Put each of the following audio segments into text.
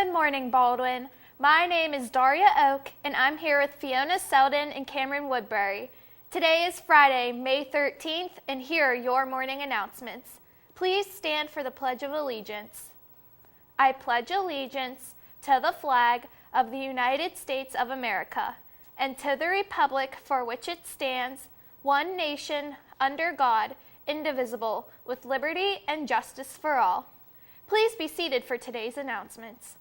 Good morning, Baldwin. My name is Daria Oak, and I'm here with Fiona Selden and Cameron Woodbury. Today is Friday, May 13th, and here are your morning announcements. Please stand for the Pledge of Allegiance. I pledge allegiance to the flag of the United States of America and to the republic for which it stands, one nation, under God, indivisible, with liberty and justice for all. Please be seated for today's announcements.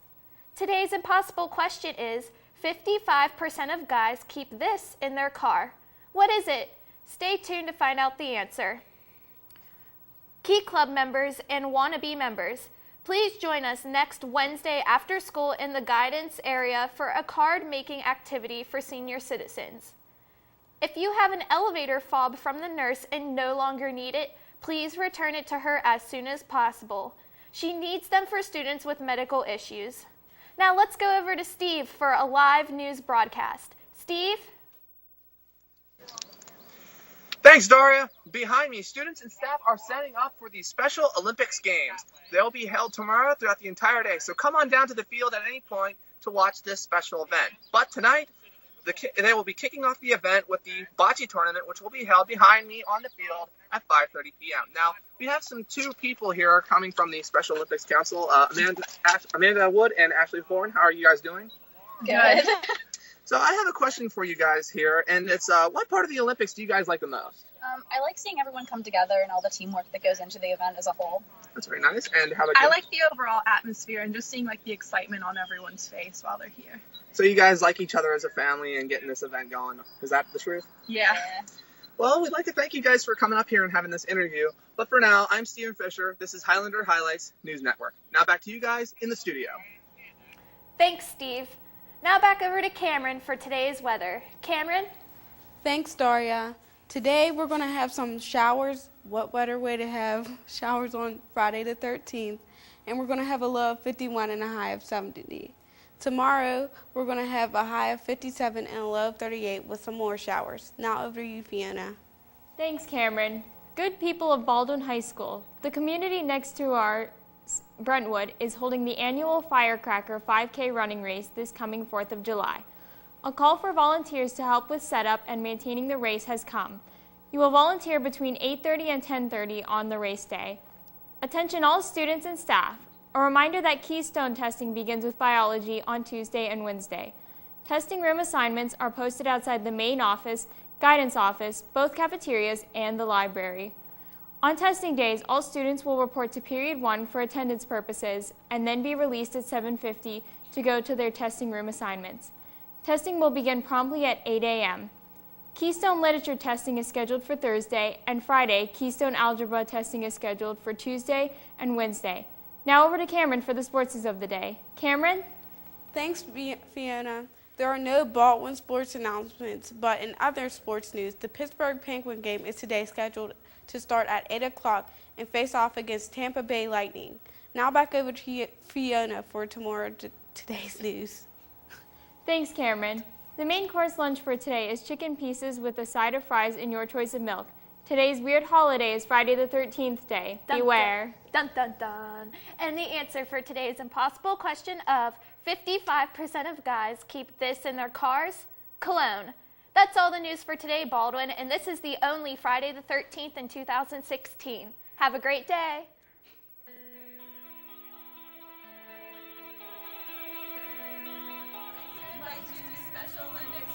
Today's impossible question is, 55% of guys keep this in their car. What is it? Stay tuned to find out the answer. Key Club members and wannabe members, please join us next Wednesday after school in the guidance area for a card-making activity for senior citizens. If you have an elevator fob from the nurse and no longer need it, please return it to her as soon as possible. She needs them for students with medical issues. Now let's go over to Steve for a live news broadcast. Steve? Thanks, Daria. Behind me, students and staff are setting up for the Special Olympics Games. They'll be held tomorrow throughout the entire day, so come on down to the field at any point to watch this special event. But tonight, they will be kicking off the event with the bocce tournament, which will be held behind me on the field at 5:30 p.m. Now, we have two people here coming from the Special Olympics Council, Amanda Wood and Ashley Horn. How are you guys doing? Good. So I have a question for you guys here, and it's what part of the Olympics do you guys like the most? I like seeing everyone come together and all the teamwork that goes into the event as a whole. That's very nice. And how about you? I like the overall atmosphere and just seeing the excitement on everyone's face while they're here. So you guys like each other as a family and getting this event going. Is that the truth? Yeah. Well, we'd like to thank you guys for coming up here and having this interview. But for now, I'm Steven Fisher. This is Highlander Highlights News Network. Now back to you guys in the studio. Thanks, Steve. Now back over to Cameron for today's weather. Cameron? Thanks, Daria. Today we're going to have some showers. What better way to have showers on Friday the 13th? And we're going to have a low of 51 and a high of 70. Tomorrow we're going to have a high of 57 and a low of 38 with some more showers. Now over to you, Fiona. Thanks, Cameron. Good people of Baldwin High School, the community next to our Brentwood is holding the annual Firecracker 5K running race this coming 4th of July. A call for volunteers to help with setup and maintaining the race has come. You will volunteer between 8:30 and 10:30 on the race day. Attention all students and staff. A reminder that Keystone testing begins with biology on Tuesday and Wednesday. Testing room assignments are posted outside the main office, guidance office, both cafeterias, and the library. On testing days, all students will report to Period 1 for attendance purposes and then be released at 7:50 to go to their testing room assignments. Testing will begin promptly at 8 a.m. Keystone Literature testing is scheduled for Thursday, and Friday, Keystone Algebra testing is scheduled for Tuesday and Wednesday. Now over to Cameron for the sports news of the day. Cameron? Thanks, Fiona. There are no Baldwin sports announcements, but in other sports news, the Pittsburgh Penguin game is today scheduled to start at 8 o'clock and face off against Tampa Bay Lightning. Now back over to Fiona for today's news. Thanks, Cameron. The main course lunch for today is chicken pieces with a side of fries and your choice of milk. Today's weird holiday is Friday the 13th day. Dun, Beware. Dun, dun, dun. And the answer for today's impossible question of 55% of guys keep this in their cars? Cologne. That's all the news for today, Baldwin, and this is the only Friday the 13th in 2016. Have a great day. Special Olympics